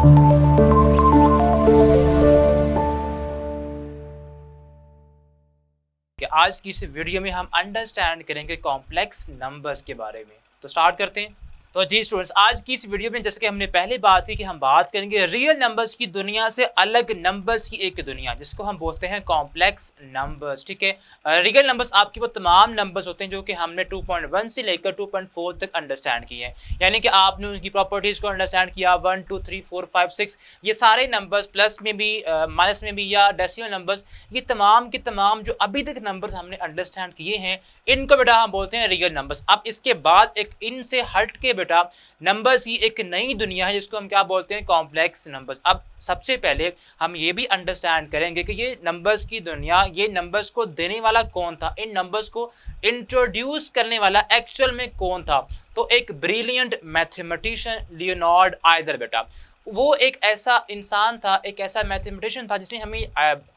कि आज की इस वीडियो में हम अंडरस्टैंड करेंगे कॉम्प्लेक्स नंबर्स के बारे में। तो स्टार्ट करते हैं। तो जी स्टूडेंट्स, आज की इस वीडियो में जैसे कि हमने पहले बात की कि हम बात करेंगे रियल नंबर्स की दुनिया से अलग नंबर्स की एक दुनिया, जिसको हम बोलते हैं कॉम्प्लेक्स नंबर्स। ठीक है, रियल नंबर्स आपके वो तमाम नंबर्स होते हैं जो कि हमने 2.1 से लेकर 2.4 तक अंडरस्टैंड किए हैं। यानी कि आपने उनकी प्रॉपर्टीज़ को अंडरस्टैंड किया, 1 2 3 4 5 6, ये सारे नंबर्स प्लस में भी माइनस में भी या डेसिमल नंबर्स, ये तमाम के तमाम जो अभी तक नंबर्स हमने अंडरस्टैंड किए हैं, इनको बेटा हम बोलते हैं रियल नंबर्स। अब इसके बाद एक इनसे हट के बेटा नंबर्स की एक नई दुनिया है जिसको हम क्या बोलते हैं, कॉम्प्लेक्स नंबर्स। अब सबसे पहले हम ये भी अंडरस्टैंड करेंगे कि ये नंबर्स की दुनिया, ये नंबर्स को देने वाला कौन था, इन नंबर्स को इंट्रोड्यूस करने वाला एक्चुअल में कौन था। तो एक ब्रिलियंट मैथमेटिशियन लियोनार्ड आयलर बेटा, वो एक ऐसा इंसान था, एक ऐसा मैथमेटिशियन था जिसने हमें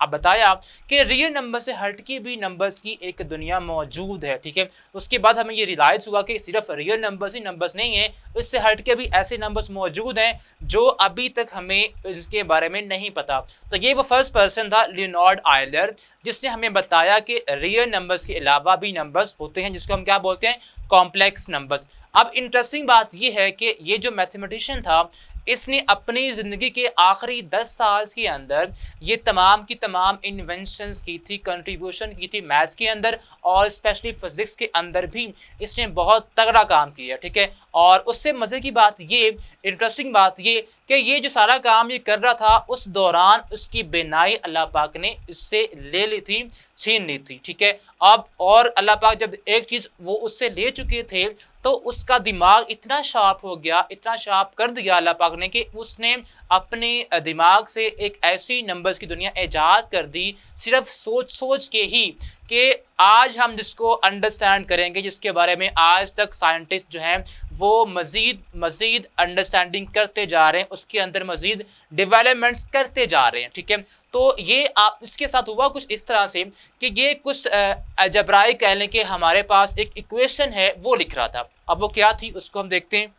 बताया कि रियल नंबर से हटके भी नंबर्स की एक दुनिया मौजूद है। ठीक है, उसके बाद हमें ये रियलाइज हुआ कि सिर्फ रियल नंबर्स ही नंबर्स नहीं है, इससे हटके भी ऐसे नंबर्स मौजूद हैं जो अभी तक हमें इसके बारे में नहीं पता। तो ये वो फर्स्ट पर्सन था लियोनार्ड आयलर, जिसने हमें बताया कि रियल नंबर्स के अलावा भी नंबर्स होते हैं जिसको हम क्या बोलते हैं, कॉम्प्लेक्स नंबर्स। अब इंटरेस्टिंग बात ये है कि ये जो मैथमेटिशियन था, इसने अपनी ज़िंदगी के आखिरी 10 साल के अंदर ये तमाम की तमाम इन्वेंशंस की थी, कंट्रीब्यूशन की थी मैथ्स के अंदर और स्पेशली फिजिक्स के अंदर भी इसने बहुत तगड़ा काम किया। ठीक है, और उससे मज़े की बात ये, इंटरेस्टिंग बात ये कि ये जो सारा काम ये कर रहा था, उस दौरान उसकी बेनाई अल्लाह पाक ने इससे ले ली थी, छीन ली थी। ठीक है, अब और अल्लाह पाक जब एक चीज़ वो उससे ले चुके थे तो उसका दिमाग इतना शार्प हो गया, इतना शार्प कर दिया अल्लाह पाक ने कि उसने अपने दिमाग से एक ऐसी नंबर्स की दुनिया ईजाद कर दी, सिर्फ सोच सोच के ही, कि आज हम जिसको अंडरस्टैंड करेंगे, जिसके बारे में आज तक साइंटिस्ट जो हैं वो मज़ीद अंडरस्टैंडिंग करते जा रहे हैं, उसके अंदर मज़ीद डेवलपमेंट्स करते जा रहे हैं। ठीक है, तो ये आप इसके साथ हुआ कुछ इस तरह से कि ये कुछ अलजेब्राइक कह लें कि हमारे पास एक इक्वेशन है वो लिख रहा था। अब वो क्या थी उसको हम देखते हैं।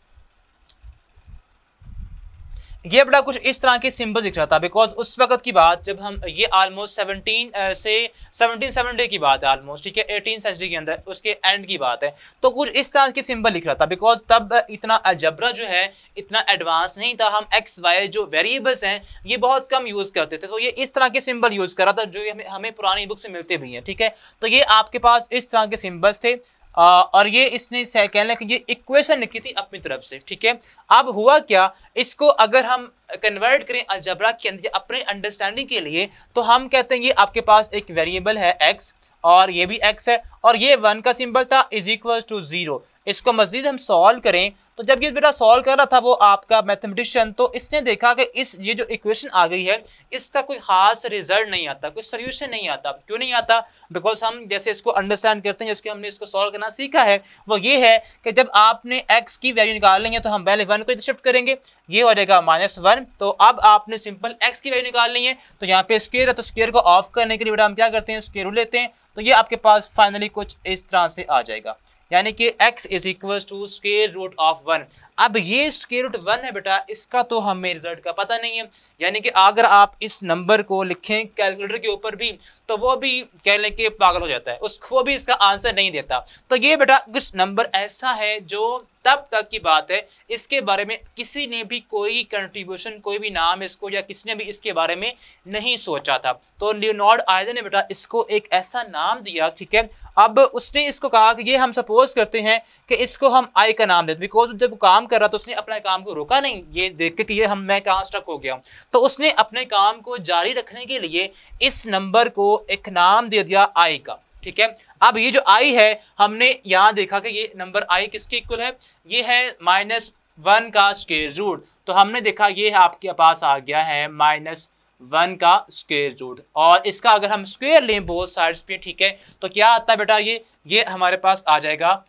ये बड़ा कुछ इस तरह के सिंबल दिख रहा था, बिकॉज उस वक्त की बात जब हम ये ऑलमोस्ट 1770 की बात है ऑलमोस्ट। ठीक है, 18th सेंचुरी के अंदर उसके एंड की बात है। तो कुछ इस तरह के सिंबल लिख रहा था, बिकॉज तब इतना अलजबरा जो है इतना एडवांस नहीं था, हम एक्स वाई जो वेरिएबल्स हैं ये बहुत कम यूज करते थे। तो ये इस तरह के सिंबल यूज कर रहा था जो हमें पुरानी बुक से मिलते भी हैं। ठीक है, तो ये आपके पास इस तरह के सिंबल्स थे और ये इसने कह लें कि ये इक्वेशन लिखी थी अपनी तरफ से। ठीक है, अब हुआ क्या, इसको अगर हम कन्वर्ट करें अलजेब्रा के अंदर अपने अंडरस्टैंडिंग के लिए, तो हम कहते हैं ये आपके पास एक वेरिएबल है x और ये भी x है और ये 1 का सिंबल था इज इक्वल टू 0। इसको मजीद हम सॉल्व करें तो जब ये बेटा सॉल्व कर रहा था वो आपका मैथमेटिशियन, तो इसने देखा कि ये जो इक्वेशन आ गई है इसका कोई खास रिजल्ट नहीं आता, कोई सोल्यूशन नहीं आता। क्यों नहीं आता? बिकॉज हम जैसे इसको अंडरस्टैंड करते हैं, जैसे हमने इसको सॉल्व करना सीखा है, वो ये है कि जब आपने x की वैल्यू निकालनी है तो हम पहले 1 को शिफ्ट करेंगे, ये हो जाएगा -1। तो अब आपने सिंपल x की वैल्यू निकालनी है, तो यहाँ पे स्क्वायर है, तो स्क्वायर को ऑफ करने के लिए बेटा हम क्या करते हैं, स्क्वायर रूट लेते हैं। तो ये आपके पास फाइनली कुछ इस तरह से आ जाएगा, यानी कि x is equal to square root of 1। अब ये स्क्वायर रूट 1 है बेटा, इसका तो हमें रिजल्ट का पता नहीं है, यानी कि अगर आप इस नंबर को लिखें कैलकुलेटर के ऊपर भी तो वो भी कह लें कि पागल हो जाता है, उसको भी इसका आंसर नहीं देता। तो ये बेटा कुछ नंबर ऐसा है जो तब तक की बात है, इसके बारे में किसी ने भी कोई कंट्रीब्यूशन, कोई भी नाम इसको या किसी ने भी इसके बारे में नहीं सोचा था। तो लियोनार्ड आयलर ने बेटा इसको एक ऐसा नाम दिया। ठीक है, अब उसने इसको कहा कि ये हम सपोज करते हैं कि इसको हम आई का नाम देते, बिकॉज जब वो काम कर रहा तो उसने अपने काम को रोका नहीं, ये देख के कि ये मैं कहाँ स्टक हो गया, तो उसने अपने काम को जारी रखने के लिए इस नंबर को एक नाम दे दिया आई का। ठीक है, अब ये जो आई है हमने यहाँ देखा कि ये नंबर आई किसके इक्वल है, ये है -1 का स्क्वायर रूट। तो हमने देखा ये आपके पास आ गया है -1 का स्क्वायर रूट, और इसका अगर हम स्क्वायर लें बोथ साइड्स पे, ठीक है, तो क्या आता है बेटा, ये हमारे पास आ जाएगा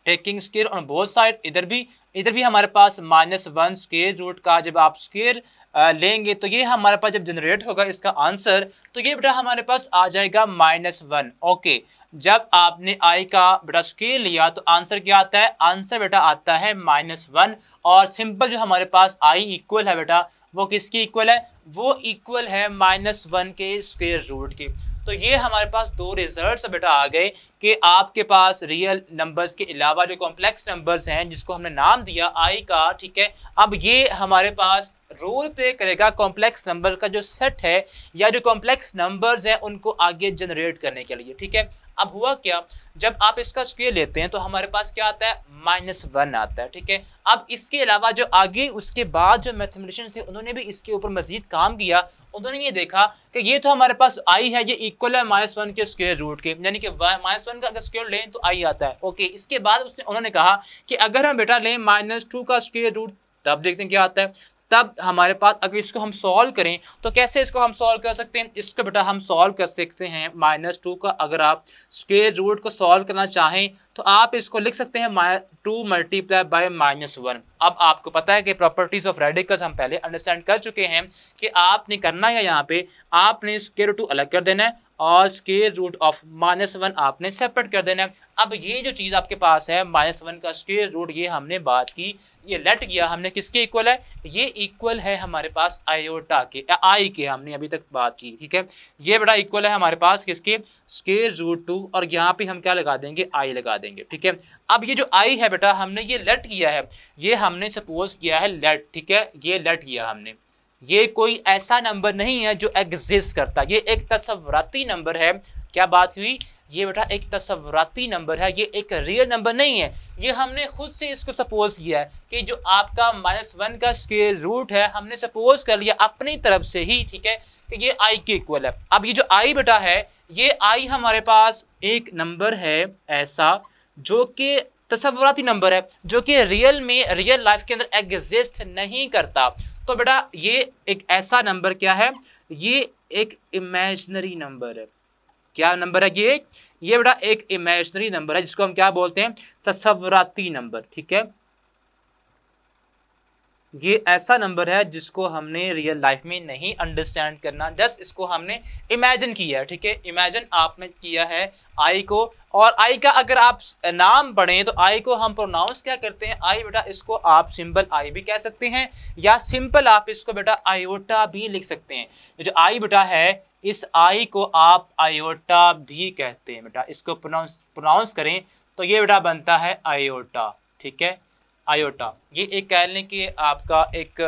taking square on both side, इधर भी इधर भी हमारे पास -1 स्क्वायर रूट का जब आप स्क्वायर लेंगे तो ये हमारे पास जब जनरेट होगा इसका आंसर, तो ये बेटा हमारे पास आ जाएगा -1। ओके, जब आपने आई का बेटा स्क्वायर लिया तो आंसर क्या आता है? आंसर बेटा आता है -1। और सिंपल जो हमारे पास आई इक्वल है बेटा वो किसकी इक्वल है? वो इक्वल है -1 के स्क्वायर रूट के। तो ये हमारे पास दो रिजल्ट्स बेटा आ गए कि आपके पास रियल नंबर्स के अलावा जो कॉम्प्लेक्स नंबर्स हैं जिसको हमने नाम दिया आई का, ठीक है, अब ये हमारे पास रोल प्ले करेगा कॉम्प्लेक्स नंबर का जो सेट है या जो कॉम्प्लेक्स नंबर्स हैं उनको आगे जनरेट करने के लिए, ठीक है। अब हुआ क्या, जब आप इसका स्क्वायर लेते हैं तो हमारे पास क्या आता है? -1 आता है, ठीक है। अब इसके अलावा जो आगे उसके बाद जो मैथमेटिशियंस थे उन्होंने भी इसके ऊपर मजीद काम किया। उन्होंने ये देखा कि ये तो हमारे पास आई है, ये इक्वल है -1 के स्क्वायर रूट के, यानी कि -1 का अगर स्क्वायर लें तो आई आता है। ओके, इसके बाद उन्होंने कहा कि अगर हम बेटा लें -2 का स्क्वायर रूट, तब देखते हैं क्या आता है। तब हमारे पास अगर इसको हम सॉल्व करें तो कैसे इसको हम सॉल्व कर सकते हैं? इसको बेटा हम सॉल्व कर सकते हैं -2 का, अगर आप स्क्वायर रूट को सॉल्व करना चाहें तो आप इसको लिख सकते हैं 2 मल्टीप्लाई बाय -1। अब आपको पता है कि प्रॉपर्टीज ऑफ रेडिकल्स हम पहले अंडरस्टैंड कर चुके हैं कि आपने करना है, यहाँ पे आपने स्क्वायर रूट अलग कर देना है और स्क्वायर रूट ऑफ -1 आपने सेपरेट कर देना है। अब ये जो चीज़ आपके पास है -1 का स्क्वायर रूट, ये हमने बात की, ये लेट किया हमने किसके इक्वल है? ये इक्वल है हमारे पास आयोटा के, आई के, हमने अभी तक बात की, ठीक है। ये बड़ा इक्वल है हमारे पास किसके? स्क्वायर रूट 2, और यहाँ पे हम क्या लगा देंगे? आई लगा देंगे, ठीक है। अब ये जो आई है बेटा हमने ये लेट किया है, ये हमने सपोज किया है लेट, ठीक है, ये लेट किया हमने। ये कोई ऐसा नंबर नहीं है जो एग्जिस्ट करता, ये एक तस्वुराती नंबर है। क्या बात हुई? ये बेटा एक तस्वुराती नंबर है, ये एक रियल नंबर नहीं है। ये हमने खुद से इसको सपोज किया है कि जो आपका -1 का स्क्वायर रूट है हमने सपोज कर लिया अपनी तरफ से ही, ठीक है, कि ये आई के इक्वल है। अब ये जो आई बेटा है, ये आई हमारे पास एक नंबर है ऐसा जो कि तस्वुराती नंबर है, जो कि रियल में, रियल लाइफ के अंदर एग्जिस्ट नहीं करता। तो बेटा ये एक ऐसा नंबर क्या है? ये एक इमेजिनरी नंबर है। क्या नंबर है ये बेटा एक इमेजिनरी नंबर है जिसको हम क्या बोलते हैं? तस्वुराती नंबर, ठीक है। ये ऐसा नंबर है जिसको हमने रियल लाइफ में नहीं अंडरस्टैंड करना, जस्ट इसको हमने इमेजिन किया है, ठीक है। इमेजिन आपने किया है आई को, और आई का अगर आप नाम पढ़ें तो आई को हम प्रोनाउंस क्या करते हैं? आई बेटा इसको आप सिंपल आई भी कह सकते हैं या सिंपल आप इसको बेटा आयोटा भी लिख सकते हैं। जो आई बेटा है इस आई को आप आयोटा भी कहते हैं बेटा, इसको प्रोनाउंस करें तो ये बेटा बनता है आयोटा, ठीक है, आयोटा। ये एक कह लें कि आपका एक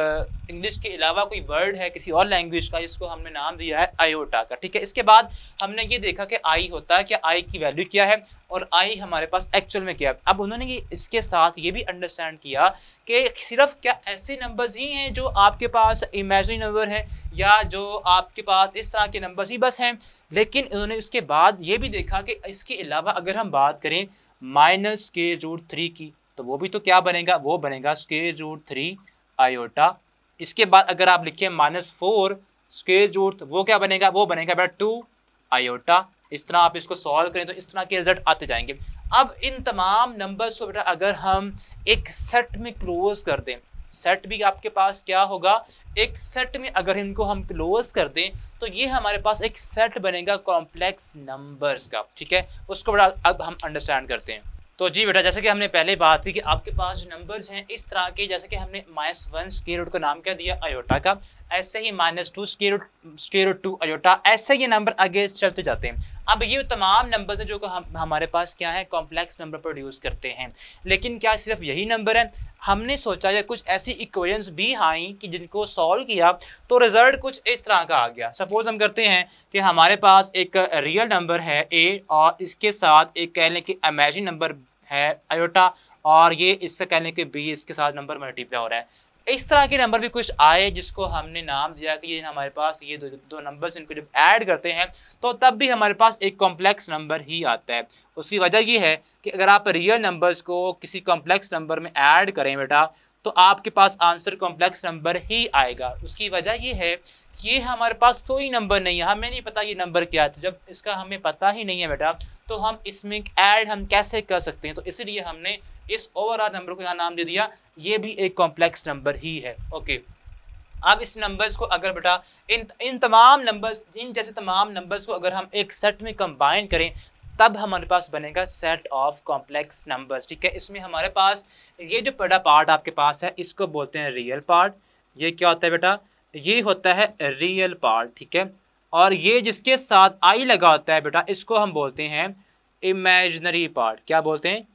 इंग्लिश के अलावा कोई वर्ड है किसी और लैंग्वेज का, इसको हमने नाम दिया है आयोटा का, ठीक है। इसके बाद हमने ये देखा कि आई होता है क्या, आई की वैल्यू क्या है और आई हमारे पास एक्चुअल में क्या है। अब उन्होंने ये इसके साथ ये भी अंडरस्टैंड किया कि सिर्फ क्या ऐसे नंबर्स ही हैं जो आपके पास इमेजिनरी नंबर है या जो आपके पास इस तरह के नंबर्स ही बस हैं, लेकिन उन्होंने उसके बाद ये भी देखा कि इसके अलावा अगर हम बात करें -√3 की, तो वो भी तो क्या बनेगा? वो बनेगा √3 आयोटा। इसके बाद अगर आप लिखें -4 स्क्वायर रूट, वो क्या बनेगा? वो बनेगा बेटा 2 आयोटा। इस तरह आप इसको सॉल्व करें तो इस तरह के रिजल्ट आते जाएंगे। अब इन तमाम नंबर्स को बेटा अगर हम एक सेट में क्लोज कर दें, सेट भी आपके पास क्या होगा? एक सेट में अगर इनको हम क्लोज कर दें तो ये हमारे पास एक सेट बनेगा कॉम्प्लेक्स नंबर्स का, ठीक है। उसको बेटा अब हम अंडरस्टैंड करते हैं। तो जी बेटा जैसे कि हमने पहले बात की कि आपके पास जो नंबर्स हैं इस तरह के, जैसे कि हमने -1 स्क्वायर रूट का नाम क्या दिया? आयोटा का, ऐसे ही -2 स्क्वायर रूट 2 आयोटा, ऐसे ये नंबर आगे चलते जाते हैं। अब ये तमाम नंबर्स हैं जो हमारे पास क्या है? कॉम्प्लेक्स नंबर प्रोड्यूस करते हैं। लेकिन क्या सिर्फ यही नंबर है? हमने सोचा या कुछ ऐसी इक्वेशंस भी आई कि जिनको सॉल्व किया तो रिजल्ट कुछ इस तरह का आ गया। सपोज हम करते हैं कि हमारे पास एक रियल नंबर है ए और इसके साथ एक कह लें कि इमेजिनरी नंबर है आयोटा, और ये इससे कह लें कि बी, इसके साथ नंबर मल्टीप्लाई हो रहा है। इस तरह के नंबर भी कुछ आए जिसको हमने नाम दिया कि ये हमारे पास ये दो नंबर्स इनको जब ऐड करते हैं तो तब भी हमारे पास एक कॉम्प्लेक्स नंबर ही आता है। उसकी वजह ये है कि अगर आप रियल नंबर्स को किसी कॉम्प्लेक्स नंबर में ऐड करें बेटा तो आपके पास आंसर कॉम्प्लेक्स नंबर ही आएगा। उसकी वजह ये है कि ये हमारे पास कोई नंबर नहीं है, हमें नहीं पता ये नंबर क्या है। तो जब इसका हमें पता ही नहीं है बेटा तो हम इसमें ऐड हम कैसे कर सकते हैं? तो इसलिए हमने इस ओवरऑल नंबर को यहाँ नाम दे दिया, ये भी एक कॉम्प्लेक्स नंबर ही है। ओके, अब इस नंबर्स को अगर बेटा इन तमाम नंबर्स, इन जैसे तमाम नंबर्स को अगर हम एक सेट में कंबाइन करें तब हमारे पास बनेगा सेट ऑफ कॉम्प्लेक्स नंबर्स। ठीक है, इसमें हमारे पास ये जो बड़ा पार्ट आपके पास है इसको बोलते हैं रियल पार्ट। ये क्या होता है बेटा, ये होता है रियल पार्ट। ठीक है, और ये जिसके साथ आई लगा होता है बेटा इसको हम बोलते हैं इमेजिनरी पार्ट। क्या बोलते हैं,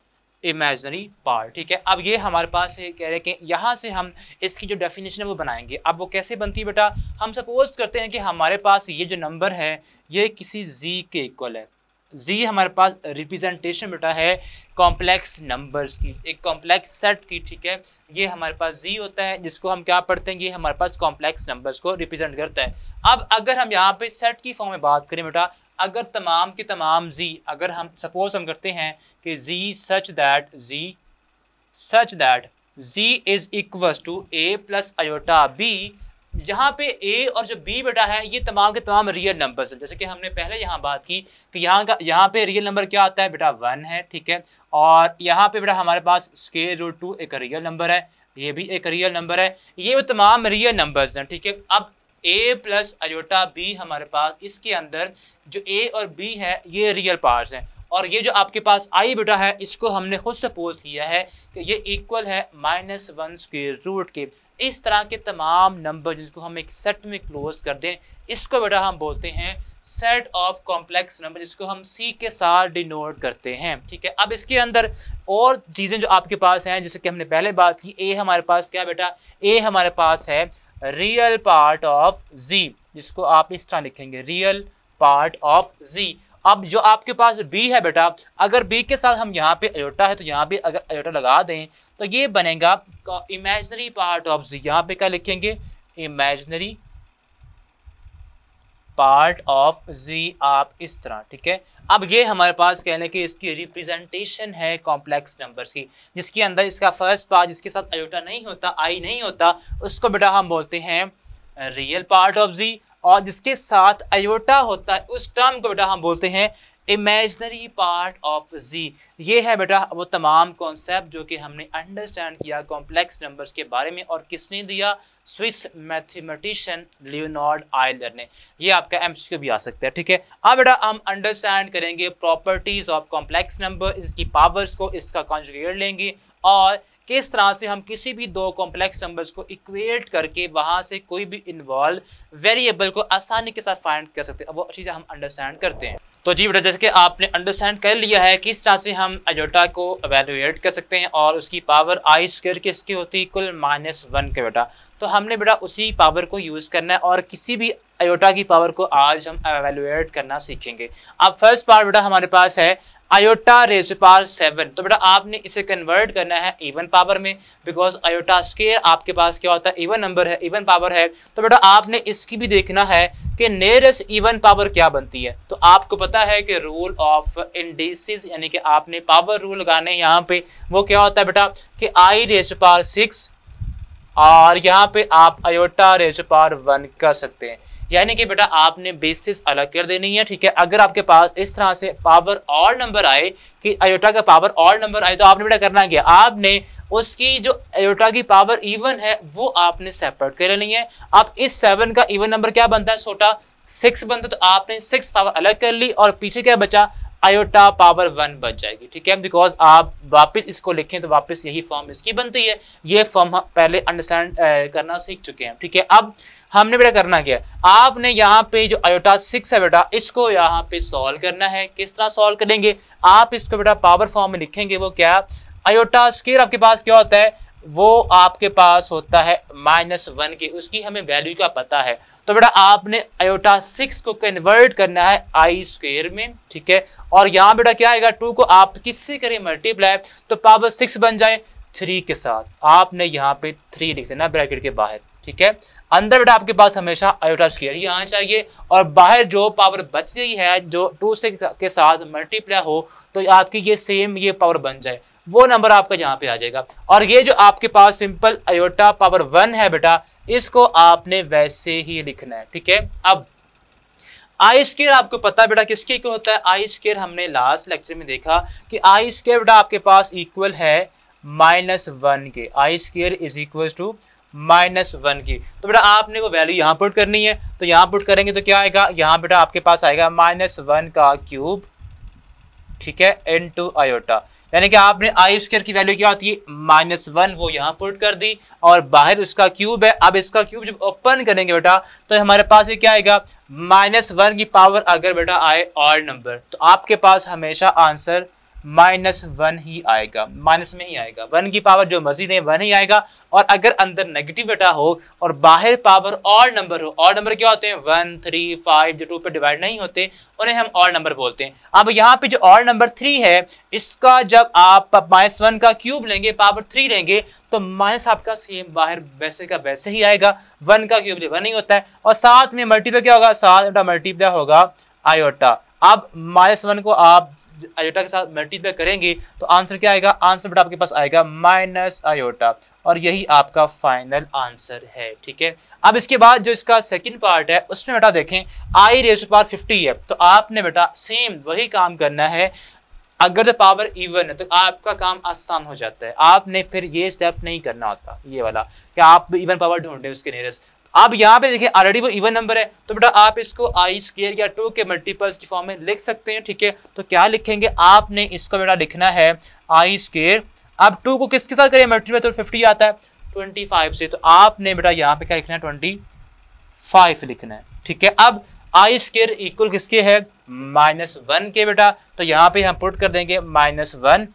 इमेजिनरी पार्ट। ठीक है, अब ये हमारे पास है, कह रहे हैं कि यहाँ से हम इसकी जो डेफिनेशन है वो बनाएंगे। अब वो कैसे बनती है बेटा, हम सपोज करते हैं कि हमारे पास ये जो नंबर है ये किसी जी के इक्वल है। जी हमारे पास रिप्रेजेंटेशन बेटा है कॉम्प्लेक्स नंबर्स की, एक कॉम्प्लेक्स सेट की। ठीक है, ये हमारे पास जी होता है जिसको हम क्या पढ़ते हैं, ये हमारे पास कॉम्प्लेक्स नंबर्स को रिप्रेजेंट करता है। अब अगर हम यहाँ पे सेट की फॉर्म में बात करें बेटा, अगर तमाम के तमाम जी, अगर हम सपोज हम करते हैं कि G such that G is equal to A plus iota B, जहाँ पे ए और जो बी बेटा है ये तमाम के तमाम रियल नंबर्स हैं। जैसे कि हमने पहले यहाँ बात की कि यहाँ पे रियल नंबर क्या आता है बेटा 1 है। ठीक है, और यहाँ पे बेटा हमारे पास स्क्वायर रूट 2 एक रियल नंबर है, ये भी एक रियल नंबर है, ये वो तमाम रियल नंबर्स हैं। ठीक है, अब ए प्लस आयोटा बी हमारे पास, इसके अंदर जो ए और बी है ये रियल पार्ट्स हैं, और ये जो आपके पास आई बेटा है इसको हमने खुद सपोज किया है कि ये इक्वल है -1 स्क्वायर रूट के। इस तरह के तमाम नंबर जिसको हम एक सेट में क्लोज कर दें इसको बेटा हम बोलते हैं सेट ऑफ कॉम्प्लेक्स नंबर, जिसको हम सी के साथ डिनोट करते हैं। ठीक है, अब इसके अंदर और चीज़ें जो आपके पास हैं, जैसे कि हमने पहले बात की, ए हमारे पास क्या बेटा, ए हमारे पास है रियल पार्ट ऑफ जी, जिसको आप इस तरह लिखेंगे रियल पार्ट ऑफ जी। अब जो आपके पास बी है बेटा, अगर बी के साथ हम यहाँ पे अयोटा है तो यहाँ पे अगर अयोटा लगा दें तो ये बनेगा इमेजिनरी पार्ट ऑफ जी। यहाँ पे क्या लिखेंगे, इमेजिनरी पार्ट ऑफ जी, आप इस तरह। ठीक है, अब ये हमारे पास कहने की इसकी रिप्रेजेंटेशन है कॉम्प्लेक्स नंबर्स की, जिसके अंदर इसका फर्स्ट पार्ट जिसके साथ अयोटा नहीं होता, आई नहीं होता, उसको बेटा हम बोलते हैं रियल पार्ट ऑफ जी, और जिसके साथ अयोटा होता है उस टर्म को बेटा हम बोलते हैं इमेजिनरी पार्ट ऑफ जी। ये है बेटा वो तमाम कॉन्सेप्ट जो कि हमने अंडरस्टैंड किया कॉम्प्लेक्स नंबर्स के बारे में, और किसने दिया, स्विस मैथमेटिशियन लियोनार्ड आयलर ने। ये आपका एमसीक्यू भी आ सकता है। ठीक है, अब बेटा हम अंडरस्टैंड करेंगे प्रॉपर्टीज ऑफ कॉम्प्लेक्स नंबर, इसकी पावर्स को, इसका कॉन्जुगेट लेंगे, और किस तरह से हम किसी भी दो कॉम्प्लेक्स नंबर्स को इक्वेट करके वहां से कोई भी इन्वॉल्व वेरिएबल को आसानी के साथ फाइंड कर सकते हैं। वो चीज़ें हम अंडरस्टैंड करते हैं। तो जी बेटा, जैसे कि आपने अंडरस्टैंड कर लिया है किस तरह से हम अयोटा को एवेल्युएट कर सकते हैं, और उसकी पावर आई स्क्वायर किसकी होती है, कुल -1 के बेटा, तो हमने बेटा उसी पावर को यूज़ करना है, और किसी भी अयोटा की पावर को आज हम एवेल्युएट करना सीखेंगे। अब फर्स्ट पार्ट बेटा हमारे पास है आयोटा रेज़ टू पावर 7, तो बेटा आपने इसे कन्वर्ट करना है इवन पावर में, बिकॉज आयोटा स्क्वायर आपके पास क्या होता है, इवन नंबर है, इवन पावर है। तो बेटा आपने इसकी भी देखना है कि नियरेस्ट इवन पावर क्या बनती है। तो आपको पता है कि रूल ऑफ इंडिसेस, यानी कि आपने पावर रूल लगाने यहाँ पे, वो क्या होता है बेटा कि आई रेज़ टू पावर 6, और यहाँ पे आप आयोटा रेज़ टू पावर 1 कर सकते हैं, यानी कि बेटा आपने बेसिस अलग कर देनी है। ठीक है, अगर आपके पास इस तरह से पावर ऑड नंबर आए कि अयोटा का पावर ऑड नंबर आए, तो आपने बेटा करना क्या, आपने उसकी जो अयोटा की पावर इवन है वो आपने सेपरेट कर लेनी है। अब इस 7 का इवन नंबर क्या बनता है, छोटा 6 बनता है, तो आपने 6 पावर अलग कर ली, और पीछे क्या बचा, आयोटा पावर 1 बच जाएगी। ठीक है, बिकॉज आप वापस इसको लिखें तो वापस यही फॉर्म इसकी बनती है। ये फॉर्म हम पहले अंडरस्टैंड करना सीख चुके हैं। ठीक है, अब हमने बेटा करना क्या है, आपने यहाँ पे जो आयोटा 6 है बेटा इसको यहाँ पे सॉल्व करना है। किस तरह सॉल्व करेंगे, आप इसको बेटा पावर फॉर्म में लिखेंगे। वो क्या, आयोटा स्क्वायर आपके पास क्या होता है, वो आपके पास होता है -1 के, उसकी हमें वैल्यू का पता है। तो बेटा आपने आयोटा 6 को कन्वर्ट करना है आई स्क्वायर में। ठीक है, और यहाँ बेटा क्या आएगा, 2 को आप किससे करें मल्टीप्लाई, तो पावर 6 बन जाए 3 के साथ, आपने यहाँ पे 3 लिख देना ब्रैकेट के बाहर। ठीक है, अंदर बेटा आपके पास हमेशा आयोटा स्क्वायर ही आना चाहिए, और बाहर जो पावर बच गई है जो 2 से के साथ मल्टीप्लाई हो तो आपकी ये सेम ये पावर बन जाए, वो नंबर आपका यहाँ पे आ जाएगा। और ये जो आपके पास सिंपल आयोटा पावर 1 है बेटा, इसको आपने वैसे ही लिखना है। ठीक है, अब आई स्क्वायर आपको पता है बेटा किसके इक्वल होता है, आई स्क्वायर हमने लास्ट लेक्चर में देखा कि आई स्क्वायर बेटा आपके पास इक्वल है -1 के, आई स्क्वायर इज इक्वल टू -1 की। तो बेटा आपने वो वैल्यू यहाँ पुट करनी है, तो यहाँ पुट करेंगे तो क्या आएगा, यहाँ बेटा आपके पास आएगा -1 का क्यूब, ठीक है, इनटू आयोटा। यानी कि आपने आई स्क्वायर की वैल्यू क्या होती है -1, वो यहाँ पुट कर दी और बाहर उसका क्यूब है। अब इसका क्यूब जब ओपन करेंगे बेटा तो हमारे पास ये क्या आएगा, -1 की पावर अगर बेटा आए ऑड नंबर तो आपके पास हमेशा आंसर -1 ही आएगा, माइनस में ही आएगा। 1 की पावर जो मर्जी है 1 ही आएगा। और अगर अंदर नेगेटिव बेटा हो और बाहर पावर ऑड नंबर हो, ऑड नंबर क्या होते हैं 1, 3, 5 जो 2 पे डिवाइड नहीं होते उन्हें हम ऑड नंबर बोलते हैं। अब यहाँ पे जो ऑड नंबर 3 है इसका जब आप -1 का क्यूब लेंगे पावर 3 लेंगे तो माइनस आपका सेम बाहर वैसे का वैसे ही आएगा, 1 का क्यूब 1 ही होता है। और साथ में मल्टीप्लाई क्या होगा, साथ मल्टीप्लाई होगा आयोटा। अब -1 को आप आयोटा के साथ मल्टीप्लाई करेंगे तो आंसर क्या आएगा, आंसर बेटा आपके पास आएगा माइनस आयोटा, और यही आपका फाइनल आंसर है। ठीक है, अब इसके बाद जो इसका सेकंड पार्ट है उसमें बेटा देखें आई रेज़ पावर 50 है, तो आपने बेटा सेम वही काम करना है। अगर तो पावर इवन है तो आपका काम आसान हो जाता है, आपने फिर ये स्टेप नहीं करना होता ये वाला कि आप इवन पावर ढूंढे उसके नियरेस्ट। अब यहाँ पे देखिए ऑलरेडी वो इवन नंबर है तो बेटा आप इसको आई स्क्वायर या 2 के मल्टीपल्स की फॉर्म में लिख सकते हैं। ठीक है, तो क्या लिखेंगे, आपने इसको बेटा लिखना है आई स्क्वायर। अब 2 को किसके साथ करें मल्टीप्लाई, तो 50 आता है 25 से, तो आपने बेटा यहाँ पे क्या लिखना है 25 लिखना है। ठीक है, अब आई स्क्वायर इक्वल किसके है -1 के बेटा, तो यहाँ पे हम पुट कर देंगे -1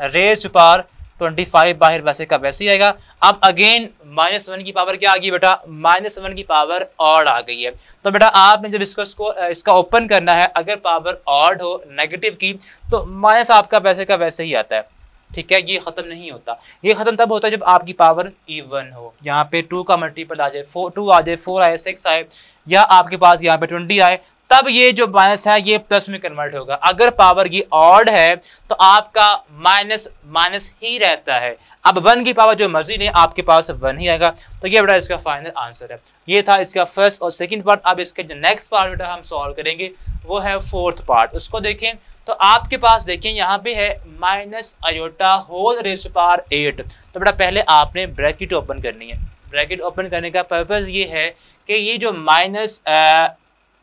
रेज़ पावर 25 बाहर वैसे का वैसे ही आएगा। अब अगेन -1 की पावर क्या आ गई बेटा, -1 की पावर ऑड आ गई है। तो बेटा आपने जब इसका ओपन करना है अगर पावर ऑड हो नेगेटिव की तो माइनस आपका वैसे का वैसे ही आता है। ठीक है, ये खत्म नहीं होता, ये खत्म तब होता है जब आपकी पावर इवन हो। यहाँ पे 2 का मल्टीपल आ जाए, 2 आ जाए, 4 आए, 6 आए, या आपके पास यहाँ पे 20 आए, तब ये जो माइनस है ये प्लस में कन्वर्ट होगा। अगर पावर की ऑड है तो आपका माइनस माइनस ही रहता है। अब 1 की पावर जो मर्जी नहीं आपके पास 1 ही आएगा। तो ये बेटा इसका फाइनल आंसर है। ये था इसका फर्स्ट और सेकंड पार्ट। अब इसके जो नेक्स्ट पार्ट बेटा हम सॉल्व करेंगे वो है फोर्थ पार्ट। उसको देखें तो आपके पास देखें यहाँ पे है minus iota whole raise power 8। तो बेटा पहले आपने ब्रैकेट ओपन करनी है। ब्रैकेट ओपन करने का पर्पज ये है कि ये जो माइनस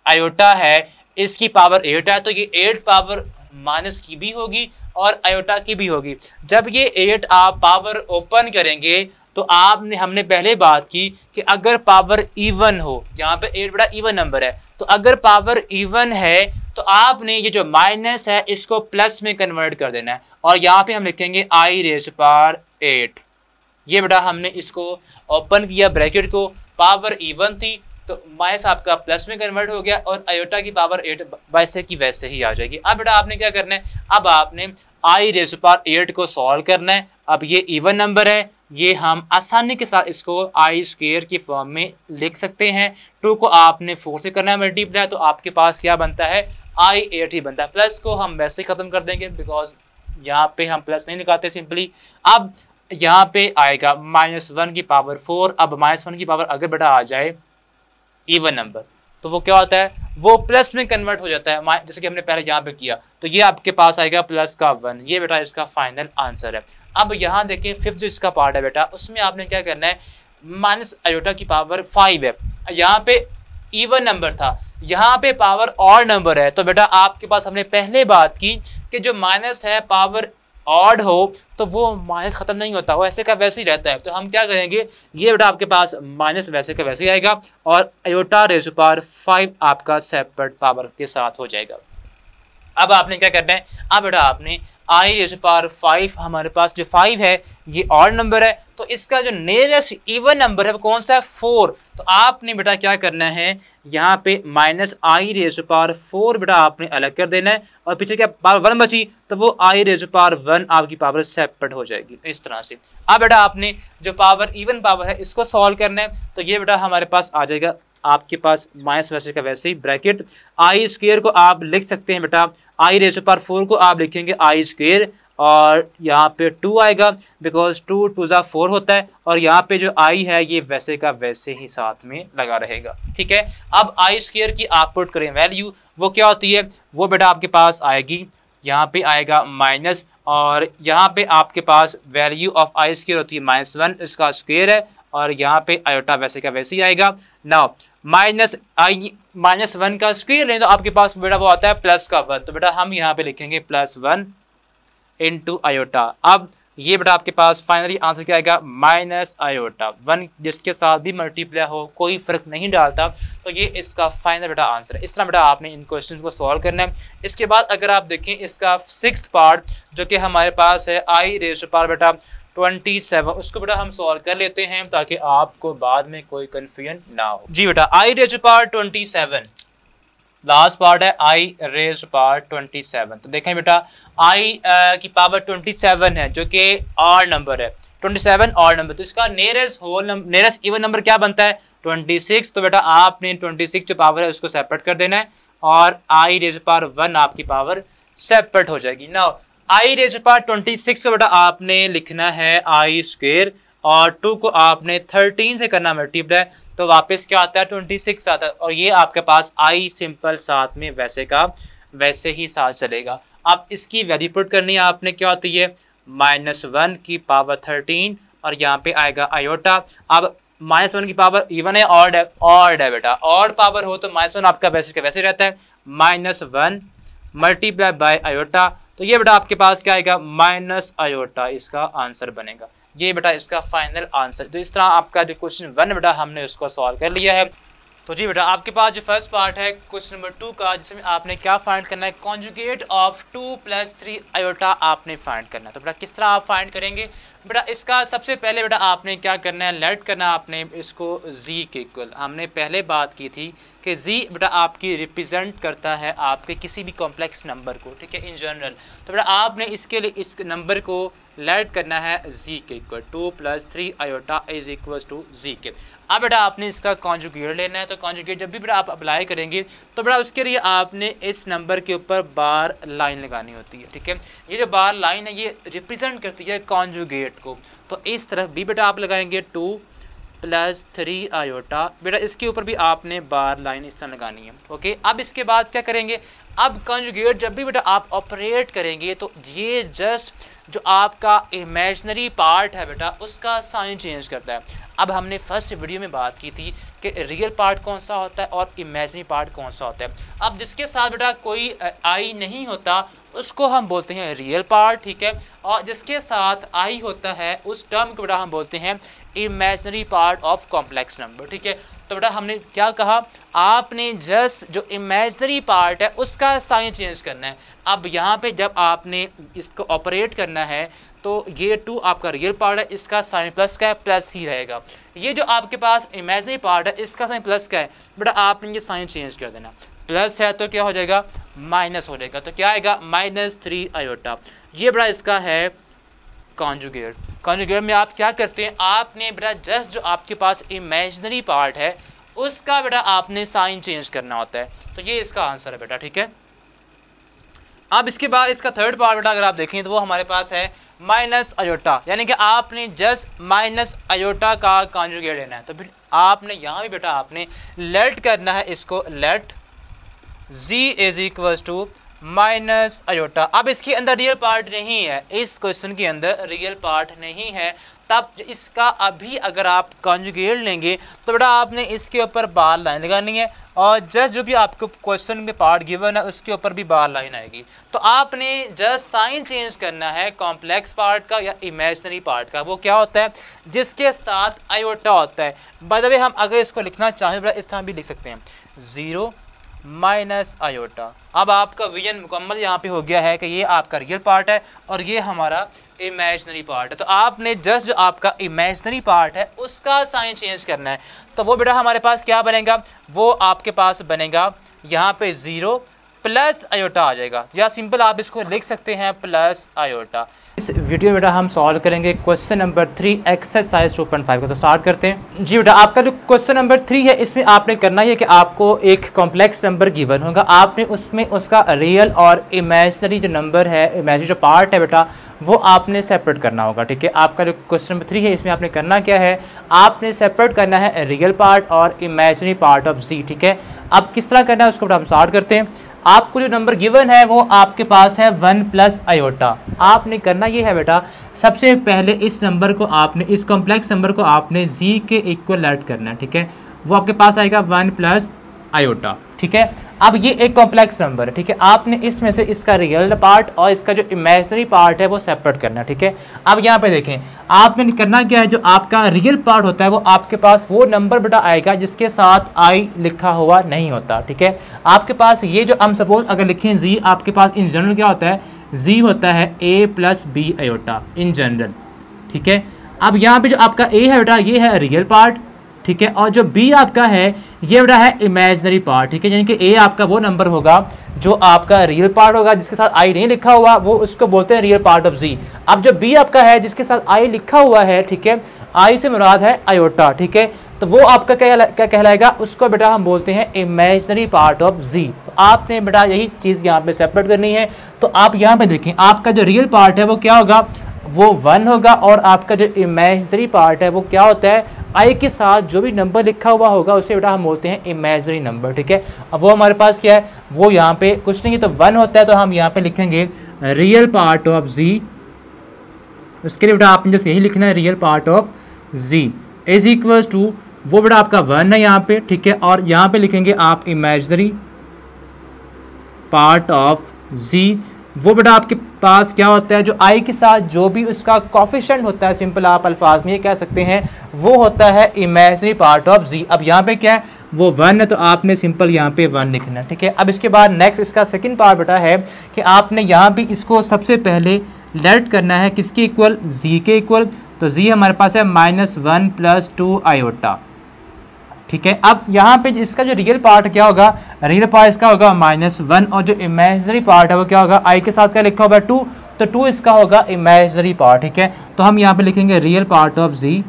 आयोटा है इसकी पावर 8 है, तो ये 8 पावर माइनस की भी होगी और आयोटा की भी होगी। जब ये 8 आप पावर ओपन करेंगे तो हमने पहले बात की कि अगर पावर इवन हो, यहाँ पे 8 बड़ा इवन नंबर है, तो अगर पावर इवन है तो आपने ये जो माइनस है इसको प्लस में कन्वर्ट कर देना है और यहाँ पे हम लिखेंगे आई रेज़ पावर 8। ये बेटा हमने इसको ओपन किया ब्रैकेट को, पावर इवन थी तो माइनस आपका प्लस में कन्वर्ट हो गया और आयोटा की पावर 8 वैसे की वैसे ही आ जाएगी। अब बेटा आपने क्या करना है, अब आपने आई रेज़ पावर 8 को सॉल्व करना है। अब ये इवन नंबर है, ये हम आसानी के साथ इसको आई स्क्वायर की फॉर्म में लिख सकते हैं। 2 को आपने 4 से करना है मल्टीप्लाई, तो आपके पास क्या बनता है आई 8 ही बनता है। प्लस को हम वैसे ही खत्म कर देंगे बिकॉज यहाँ पे हम प्लस नहीं निकालते सिंपली। अब यहाँ पे आएगा -1 की पावर 4। अब -1 की पावर अगर बेटा आ जाए इवन नंबर तो वो क्या होता है, वो प्लस में कन्वर्ट हो जाता है, जैसे कि हमने पहले यहाँ पे किया। तो ये आपके पास आएगा प्लस का 1। ये बेटा इसका फाइनल आंसर है। अब यहाँ देखिए फिफ्थ जो इसका पार्ट है बेटा उसमें आपने क्या करना है, माइनस आयोटा की पावर 5 है, यहाँ पे इवन नंबर था, यहाँ पे पावर ऑड नंबर है। तो बेटा आपके पास हमने पहले बात की कि जो माइनस है पावर ऑड हो तो वो माइनस खत्म नहीं होता, वो ऐसे का वैसे ही रहता है। तो हम क्या करेंगे, ये बेटा आपके पास माइनस वैसे का वैसे ही आएगा और आयोटा रेज़ पावर 5 आपका सेपरेट पावर के साथ हो जाएगा। अब आपने क्या करना है, अब बेटा आपने आई रेज़ पावर 5, हमारे पास जो 5 है ये ऑड नंबर है, तो इसका जो नियरेस्ट इवन नंबर है वो कौन सा है 4। तो आपने बेटा क्या करना है, यहाँ पे माइनस आई रेज़ पावर 4 बेटा आपने अलग कर देना है और पीछे क्या पावर 1 बची तो वो आई रेज़ पावर 1 आपकी पावर सेपरेट हो जाएगी इस तरह से। अब बेटा आपने जो पावर इवन पावर है इसको सॉल्व करना है। तो ये बेटा हमारे पास आ जाएगा आपके पास माइनस वैसे का वैसे ही ब्रैकेट आई स्क्वायर को आप लिख सकते हैं बेटा, आई रेज़ पावर 4 को आप लिखेंगे आई स्क्वायर और यहाँ पे 2 आएगा बिकॉज 2 2 जा 4 होता है और यहाँ पे जो आई है ये वैसे का वैसे ही साथ में लगा रहेगा। ठीक है, अब आई स्क्वायर की आप पुट करें वैल्यू, वो क्या होती है, वो बेटा आपके पास आएगी, यहाँ पे आएगा माइनस और यहाँ पे आपके पास वैल्यू ऑफ आई स्क्वायर होती है -1, इसका स्क्वायर है, और यहाँ पे आयोटा वैसे का वैसे ही आएगा। नाउ -1 का स्क्वायर लें तो आपके पास बेटा वो आता है +1, तो बेटा हम यहाँ पे लिखेंगे +1 इंटू आयोटा। अब ये बेटा आपके पास फाइनली आंसर क्या आएगा, -1, जिसके साथ भी मल्टीप्लाई हो कोई फर्क नहीं डालता, तो ये इसका फाइनल बेटा आंसर है। इस तरह बेटा आपने इन क्वेश्चन को सॉल्व करना है। इसके बाद अगर आप देखें इसका 6th पार्ट जो कि हमारे पास है i⁻⁻ बेटा 27, उसको बेटा हम सॉल्व कर लेते हैं ताकि आपको बाद में कोई कंफ्यूजन ना हो। जी बेटा i⁻27 लास्ट पार्ट है i⁻27। तो देखें बेटा i की पावर 27 है जो कि ऑड नंबर है, 27 ऑड नंबर, तो इसका नियरेस्ट इवन नंबर क्या बनता है 26। तो बेटा आपने 26 जो पावर है उसको सेपरेट कर देना है और i⁻1 आपकी पावर सेपरेट हो जाएगी। नाउ i⁻26 का बेटा आपने लिखना है i स्क्वायर और 2 को आपने 13 से करना मल्टीप्लाई, तो वापस क्या आता है 26 आता है, और ये आपके पास i सिंपल साथ में वैसे का वैसे ही साथ चलेगा। अब इसकी वैल्यू पुट करनी है आपने, क्या होती है -1 की पावर 13 और यहाँ पे आएगा आयोटा। अब -1 की पावर इवन है ऑड है, ऑड है बेटा, ऑड पावर हो तो -1 आपका वैसे का वैसे रहता है, -1 मल्टीप्लाई बाय आयोटा, तो ये बेटा आपके पास क्या आएगा माइनस आयोटा, इसका आंसर बनेगा। ये बेटा इसका फाइनल आंसर। तो इस तरह आपका जो क्वेश्चन 1 बेटा हमने उसको सॉल्व कर लिया है। तो जी बेटा आपके पास जो फर्स्ट पार्ट है क्वेश्चन नंबर 2 का, जिसमें आपने क्या फाइंड करना है, कॉन्जुगेट ऑफ 2 + 3 आयोटा आपने फाइंड करना है। तो बेटा किस तरह आप फाइंड करेंगे, बेटा इसका सबसे पहले बेटा आपने क्या करना है, लेट करना है आपने इसको z के इक्वल। हमने पहले बात की थी कि z बेटा आपकी रिप्रेजेंट करता है आपके किसी भी कॉम्प्लेक्स नंबर को, ठीक है, इन जनरल। तो बेटा आपने इसके लिए इस नंबर को लेट करना है z के equal, 2 + 3 iota is equal to z के। अब बेटा आपने इसका कॉन्जुगेट लेना है, तो कॉन्जुगेट जब भी बेटा आप अप्लाई करेंगे तो बेटा उसके लिए आपने इस नंबर के ऊपर बार लाइन लगानी होती है, ठीक है। ये जो बार लाइन है ये रिप्रेजेंट करती है कॉन्जुगेट को, तो इस तरफ भी बेटा आप लगाएंगे 2 + 3 आयोटा, बेटा इसके ऊपर भी आपने बार लाइन इस तरह लगानी है, ओके। अब इसके बाद क्या करेंगे, अब कॉन्जुगेट जब भी बेटा आप ऑपरेट करेंगे तो ये जस्ट जो आपका इमेजिनरी पार्ट है बेटा उसका साइन चेंज करता है। अब हमने फर्स्ट वीडियो में बात की थी कि रियल पार्ट कौन सा होता है और इमेजिनरी पार्ट कौन सा होता है। अब जिसके साथ बेटा कोई आई नहीं होता उसको हम बोलते हैं रियल पार्ट, ठीक है, और जिसके साथ आई होता है उस टर्म को बेटा हम बोलते हैं imaginary part of complex number, ठीक है। तो बेटा हमने क्या कहा, आपने जस्ट जो इमेजिनरी पार्ट है उसका साइन चेंज करना है। अब यहाँ पे जब आपने इसको ऑपरेट करना है तो ये 2 आपका रियल पार्ट है, इसका साइन प्लस का है, प्लस ही रहेगा। ये जो आपके पास इमेजिनरी पार्ट है इसका साइन प्लस का है, बेटा आपने ये साइन चेंज कर देना, प्लस है तो क्या हो जाएगा माइनस हो जाएगा, तो क्या आएगा -3 आयोटा। ये बेटा इसका है कॉन्जुगेट। कॉन्जुगेट में आप क्या करते हैं, आपने बेटा जस्ट जो आपके पास इमेजिनरी पार्ट है उसका बेटा आपने साइन चेंज करना होता है, तो ये इसका आंसर है बेटा, ठीक है। अब इसके बाद इसका थर्ड पार्ट बेटा अगर आप देखें तो वो हमारे पास है माइनस आयोटा, यानी कि आपने जस्ट माइनस आयोटा का कॉन्जुगेट लेना है। तो फिर आपने यहाँ भी बेटा आपने लेट करना है इसको, let z is equal to minus iota. अब इसके अंदर रियल पार्ट नहीं है, इस क्वेश्चन के अंदर रियल पार्ट नहीं है, तब इसका अभी अगर आप कॉन्जुगेट लेंगे तो बेटा आपने इसके ऊपर बार लाइन लगानी है और जस्ट जो भी आपको क्वेश्चन में पार्ट गिवन है उसके ऊपर भी बार लाइन आएगी। तो आपने जस्ट साइन चेंज करना है कॉम्प्लेक्स पार्ट का या इमेजिनरी पार्ट का, वो क्या होता है जिसके साथ आयोटा होता है। बाय द वे हम अगर इसको लिखना चाहें बेटा इस तरह भी लिख सकते हैं, 0 माइनस आयोटा। अब आपका विजन मुकम्मल यहाँ पे हो गया है कि ये आपका रियल पार्ट है और ये हमारा इमेजिनरी पार्ट है। तो आपने जस्ट जो आपका इमेजिनरी पार्ट है उसका साइन चेंज करना है, तो वो बेटा हमारे पास क्या बनेगा, वो आपके पास बनेगा यहाँ पे 0 प्लस आयोटा आ जाएगा, या सिंपल आप इसको लिख सकते हैं प्लस आयोटा। इस वीडियो में बेटा हम सॉल्व करेंगे क्वेश्चन नंबर 3 एक्सरसाइज 2.5 का। तो स्टार्ट करते हैं। जी बेटा आपका जो क्वेश्चन नंबर 3 है इसमें आपने करना है कि आपको एक कॉम्प्लेक्स नंबर गिवन होगा, आपने उसमें उसका रियल और इमेजिनरी जो नंबर है, इमेजिनरी जो पार्ट है बेटा वो आपने सेपरेट करना होगा, ठीक है। आपका जो क्वेश्चन नंबर 3 है इसमें आपने करना क्या है, आपने सेपरेट करना है रियल पार्ट और इमेजिनरी पार्ट ऑफ z, ठीक है। अब किस तरह करना है उसको बेटा हम स्टार्ट करते हैं। आपको जो नंबर गिवन है वो आपके पास है 1 प्लस आयोटा। आपने करना ये है बेटा, सबसे पहले इस नंबर को आपने, इस कॉम्प्लेक्स नंबर को आपने जी के इक्वल ऐड करना है, ठीक है। वो आपके पास आएगा 1 प्लस आयोटा, ठीक है। अब ये एक कॉम्प्लेक्स नंबर है, ठीक है। आपने इसमें से इसका रियल पार्ट और इसका जो इमेजिनरी पार्ट है वो सेपरेट करना है, ठीक है। अब यहाँ पे देखें, आपने करना क्या है, जो आपका रियल पार्ट होता है वो आपके पास वो नंबर बेटा आएगा जिसके साथ आई लिखा हुआ नहीं होता, ठीक है। आपके पास ये जो हम सपोज अगर लिखें जी, आपके पास इन जनरल क्या होता है, जी होता है a plus B iota in general, ठीक है। अब यहाँ पे जो आपका a है बेटा, ये है रियल पार्ट, ठीक है, और जो b आपका है ये बेटा है इमेजिनरी पार्ट, ठीक है। यानी कि a आपका वो नंबर होगा जो आपका रियल पार्ट होगा जिसके साथ i नहीं लिखा हुआ, वो उसको बोलते हैं रियल पार्ट ऑफ z। अब जो b आपका है जिसके साथ i लिखा हुआ है, ठीक है, i से मुराद है आयोटा, ठीक है, तो वो आपका क्या कहलाएगा, उसको बेटा हम बोलते हैं इमेजिनरी पार्ट ऑफ z। तो आपने बेटा यही चीज़ यहाँ पे सेपरेट करनी है। तो आप यहाँ पे देखें, आपका जो रियल पार्ट है वो क्या होगा, वो 1 होगा, और आपका जो इमेजिनरी पार्ट है वो क्या होता है, आई के साथ जो भी नंबर लिखा हुआ होगा उसे बेटा हम बोलते हैं इमेजिनरी नंबर, ठीक है। अब वो हमारे पास क्या है, वो यहाँ पे कुछ नहीं, तो 1 होता है, तो हम यहाँ पे लिखेंगे रियल पार्ट ऑफ z। उसके लिए बेटा आपने जैसे यही लिखना है, real part of z is equals to, वो बेटा आपका 1 है यहाँ पे, ठीक है, और यहाँ पे लिखेंगे आप इमेजिनरी पार्ट ऑफ z। वो बेटा आपके पास क्या होता है, जो i के साथ जो भी उसका कोफिशिएंट होता है, सिंपल आप अल्फाज में ये कह सकते हैं, वो होता है इमेजिनरी पार्ट ऑफ z। अब यहाँ पे क्या है, वो 1 है, तो आपने सिंपल यहाँ पे 1 लिखना है, ठीक है। अब इसके बाद नेक्स्ट इसका सेकंड पार्ट बेटा है कि आपने यहाँ भी इसको सबसे पहले लेट करना है किसके इक्वल, z के इक्वल। तो z हमारे पास है -1 प्लस 2 आयोटा, ठीक है। अब यहाँ पे इसका जो रियल पार्ट क्या होगा, रियल पार्ट इसका होगा -1, और जो इमेजिनरी पार्ट है वो क्या होगा, i के साथ क्या लिखा होगा 2, तो 2 इसका होगा इमेजिनरी पार्ट, ठीक है। तो हम यहाँ पे लिखेंगे real part of z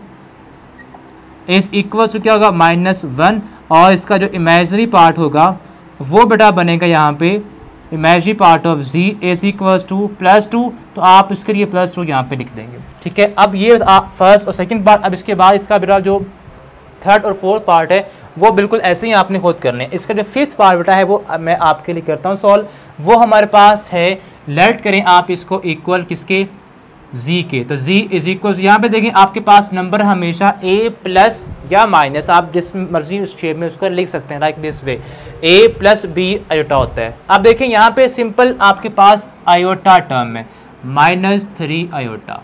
is equal to क्या होगा -1, और इसका जो इमेजिनरी पार्ट होगा वो बेटा बनेगा यहाँ पे imaginary part of z is equal to +2, तो आप इसके लिए +2 यहाँ पे लिख देंगे, ठीक है। अब ये फर्स्ट और सेकेंड पार्ट। अब इसके बाद इसका बेटा जो थर्ड और फोर्थ पार्ट है वो बिल्कुल ऐसे ही आपने खुद करने हैं। इसका जो फिफ्थ पार्ट बेटा है वो मैं आपके लिए करता हूँ सॉल्व। वो हमारे पास है, लेट करें आप इसको इक्वल किसके, z के। तो z इज इक्वल, यहाँ पे देखें आपके पास नंबर हमेशा a प्लस या माइनस, आप जिस मर्जी उस शेप में उसको लिख सकते हैं, like this way, a plus b iota होता है। अब देखें यहाँ पे सिंपल आपके पास आयोटा टर्म है -3 आयोटा,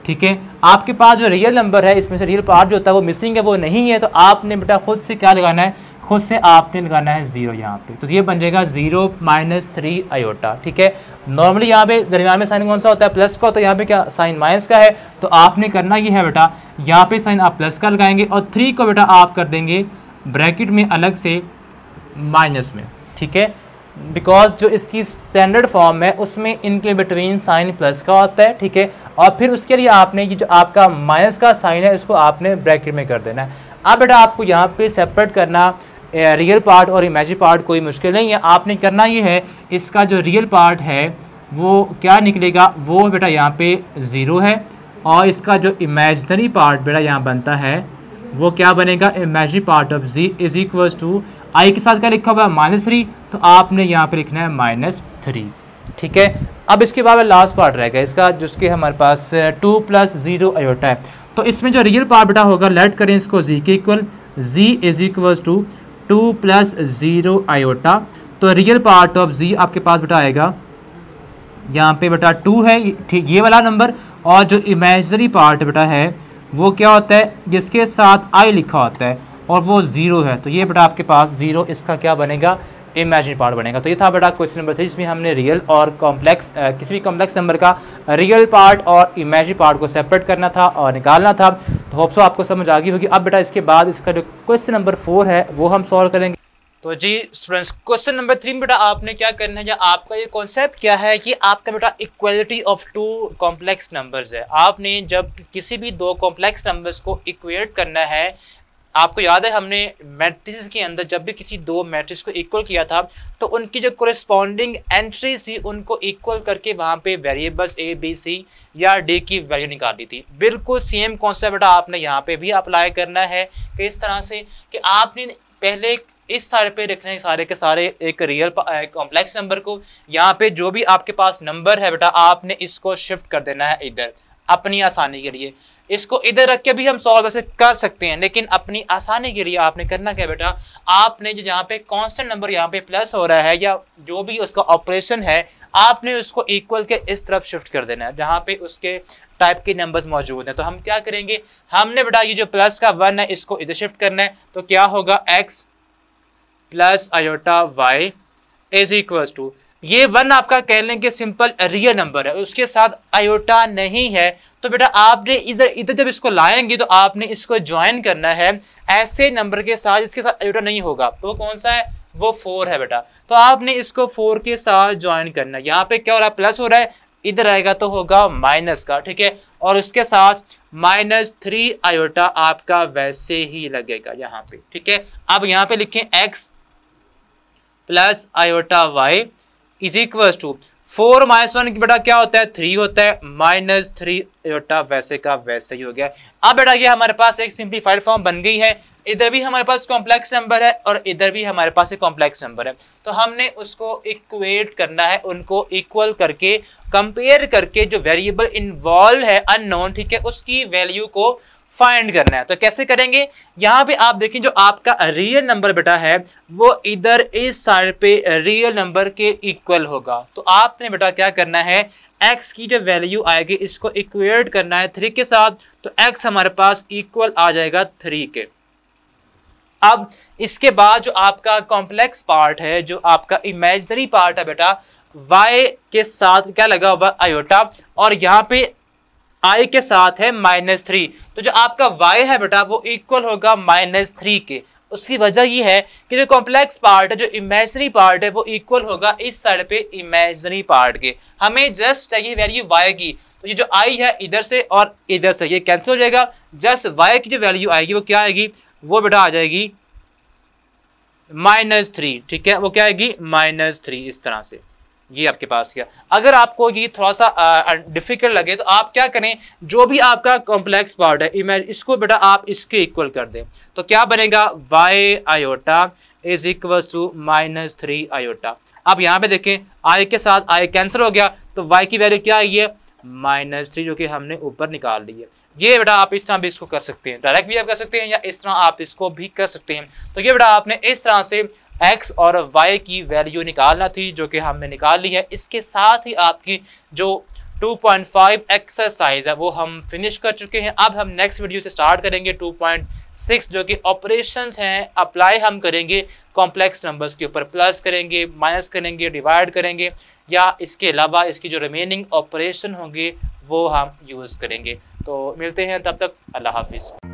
ठीक है। आपके पास जो रियल नंबर है इसमें से रियल पार्ट जो होता है वो मिसिंग है, वो नहीं है, तो आपने बेटा खुद से क्या लगाना है, खुद से आपने लगाना है 0 यहाँ पे। तो ये बन जाएगा 0 -3 आयोटा, ठीक है। नॉर्मली यहाँ पे दरमियान में साइन कौन सा होता है, प्लस का, तो यहाँ पे क्या साइन माइनस का है। तो आपने करना ये है बेटा, यहाँ पे साइन आप प्लस का लगाएंगे और 3 को बेटा आप कर देंगे ब्रैकेट में अलग से माइनस में, ठीक है, बिकॉज जो इसकी स्टैंडर्ड फॉर्म है उसमें इनके बिटवीन साइन प्लस का होता है, ठीक है। और फिर उसके लिए आपने ये जो आपका माइनस का साइन है इसको आपने ब्रैकेट में कर देना है। अब बेटा आपको यहाँ पे सेपरेट करना रियल पार्ट और इमेजिनरी पार्ट कोई मुश्किल नहीं है। आपने करना ये है, इसका जो रियल पार्ट है वो क्या निकलेगा, वो बेटा यहाँ पे 0 है, और इसका जो इमेजिनरी पार्ट बेटा यहाँ बनता है वो क्या बनेगा, imaginary part of z is equal to, i के साथ क्या लिखा हुआ है -3, तो आपने यहाँ पे लिखना है -3, ठीक है। अब इसके बाद लास्ट पार्ट रहेगा इसका, जिसके हमारे पास 2 + 0 आयोटा है। तो इसमें जो रियल पार्ट बेटा होगा, लेट करें इसको z के equal, z is equal to 2 + 0 iota. तो रियल पार्ट ऑफ z आपके पास बेटा आएगा यहाँ पे बेटा 2 है, ठीक, ये वाला नंबर, और जो इमेजिनरी पार्ट बेटा है वो क्या होता है, जिसके साथ i लिखा होता है और वो 0 है। तो ये बेटा आपके पास 0 इसका क्या बनेगा, इमेजिनरी पार्ट बनेगा। तो ये था बेटा क्वेश्चन नंबर 3, जिसमें हमने रियल और कॉम्प्लेक्स किसी भी कॉम्प्लेक्स नंबर का रियल पार्ट और इमेजिनरी पार्ट को सेपरेट करना था और निकालना था। तो होप सो आपको समझ आ गई होगी। अब बेटा इसके बाद इसका जो क्वेश्चन नंबर 4 है वो हम सॉल्व करेंगे। तो जी स्टूडेंट्स, क्वेश्चन नंबर 3 में बेटा आपने क्या करना है, या आपका ये कॉन्सेप्ट क्या है कि आपका बेटा इक्वलिटी ऑफ 2 कॉम्प्लेक्स नंबर्स है। आपने जब किसी भी 2 कॉम्प्लेक्स नंबर्स को इक्वेट करना है, आपको याद है हमने मैट्रिक्स के अंदर जब भी किसी 2 मैट्रिक्स को इक्वल किया था तो उनकी जो कोरेस्पॉन्डिंग एंट्रीज थी उनको इक्वल करके वहाँ पे वेरिएबल्स a, b, c या d की वैल्यू निकाली थी। बिल्कुल सेम कॉन्सेप्ट बेटा आपने यहाँ पे भी अप्लाई करना है कि इस तरह से कि आपने पहले इस साइड पे रखना है सारे के सारे एक रियल कॉम्प्लेक्स नंबर को। यहाँ पे जो भी आपके पास नंबर है बेटा आपने इसको शिफ्ट कर देना है इधर अपनी आसानी के लिए। इसको इधर रख के भी हम सॉल्व ऐसे कर सकते हैं, लेकिन अपनी आसानी के लिए आपने करना क्या बेटा, आपने जो यहाँ पे कांस्टेंट नंबर यहाँ पे प्लस हो रहा है या जो भी उसका ऑपरेशन है आपने उसको इक्वल के इस तरफ शिफ्ट कर देना है जहाँ पे उसके टाइप के नंबर्स मौजूद हैं। तो हम क्या करेंगे, हमने बेटा ये जो प्लस का 1 है इसको इधर शिफ्ट करना है। तो क्या होगा, x plus iota y is equal to, ये 1 आपका कह लें कि सिंपल रियल नंबर है, उसके साथ आयोटा नहीं है। तो बेटा आपने इधर जब इसको लाएंगे तो आपने इसको ज्वाइन करना है ऐसे नंबर के साथ जिसके साथ आयोटा नहीं होगा। तो वो कौन सा है, वो 4 है बेटा। तो आपने इसको 4 के साथ ज्वाइन करना है। यहाँ पे क्या हो रहा है, प्लस हो रहा है, इधर आएगा तो होगा माइनस का, ठीक है। और उसके साथ -3 आयोटा आपका वैसे ही लगेगा यहाँ पे, ठीक है। अब यहाँ पे लिखें x plus iota y is equal to 4 - 1 की बेटा क्या होता है, 3 होता है, -3 आयोटा वैसे का वैसे ही हो गया। अब बेटा ये हमारे पास एक सिंप्लीफाइड फॉर्म बन गई है। इधर भी हमारे पास कॉम्प्लेक्स नंबर है और इधर भी हमारे पास एक कॉम्प्लेक्स नंबर है। तो हमने उसको इक्वेट करना है, उनको इक्वल करके कंपेयर करके जो वेरिएबल इन्वॉल्व है अननोन, ठीक है, उसकी वैल्यू को फाइंड करना है। तो कैसे करेंगे, यहाँ पे आप देखें जो आपका रियल नंबर बेटा है वो इधर इस साइड पे रियल नंबर के इक्वल होगा। तो आपने बेटा क्या करना है, x की जो वैल्यू आएगी इसको इक्वेट करना है 3 के साथ। तो x हमारे पास इक्वल आ जाएगा 3 के। अब इसके बाद जो आपका कॉम्प्लेक्स पार्ट है, जो आपका इमेजिनरी पार्ट है बेटा, y के साथ क्या लगा हुआ, आयोटा, और यहाँ पे i के साथ है -3। तो जो आपका y है बेटा वो इक्वल होगा -3 के। उसकी वजह ये है कि जो कॉम्प्लेक्स पार्ट है, जो इमेजिनरी पार्ट है, वो इक्वल होगा इस साइड पे इमेजिनरी पार्ट के। हमें जस्ट चाहिए वैल्यू y की, तो ये जो i है इधर से और इधर से ये कैंसिल हो जाएगा। जस्ट y की जो वैल्यू आएगी वो क्या आएगी, वो बेटा आ जाएगी -3, ठीक है, वो क्या आएगी -3 इस तरह से। ये आपके पास क्या, अगर आपको ये थोड़ा सा डिफिकल्ट लगे तो आप क्या करें, जो भी आपका कॉम्प्लेक्स पार्ट है इमेज, इसको बेटा आप इसके इक्वल कर दें। तो क्या बनेगा, y iota is equal to -3 iota. अब यहाँ पे देखें i के साथ i कैंसिल हो गया, तो y की वैल्यू क्या आई है, -3, जो कि हमने ऊपर निकाल ली है। ये बेटा आप इस तरह भी इसको कर सकते हैं, डायरेक्ट भी आप कर सकते हैं या इस तरह आप इसको भी कर सकते हैं। तो ये बेटा आपने इस तरह से x और y की वैल्यू निकालना थी, जो कि हमने निकाल ली है। इसके साथ ही आपकी जो 2.5 एक्सरसाइज है वो हम फिनिश कर चुके हैं। अब हम नेक्स्ट वीडियो से स्टार्ट करेंगे 2.6, जो कि ऑपरेशंस हैं, अप्लाई हम करेंगे कॉम्प्लेक्स नंबर्स के ऊपर, प्लस करेंगे, माइनस करेंगे, डिवाइड करेंगे, या इसके अलावा इसकी जो रिमेनिंग ऑपरेशन होंगे वो हम यूज़ करेंगे। तो मिलते हैं, तब तक अल्लाह हाफिज़।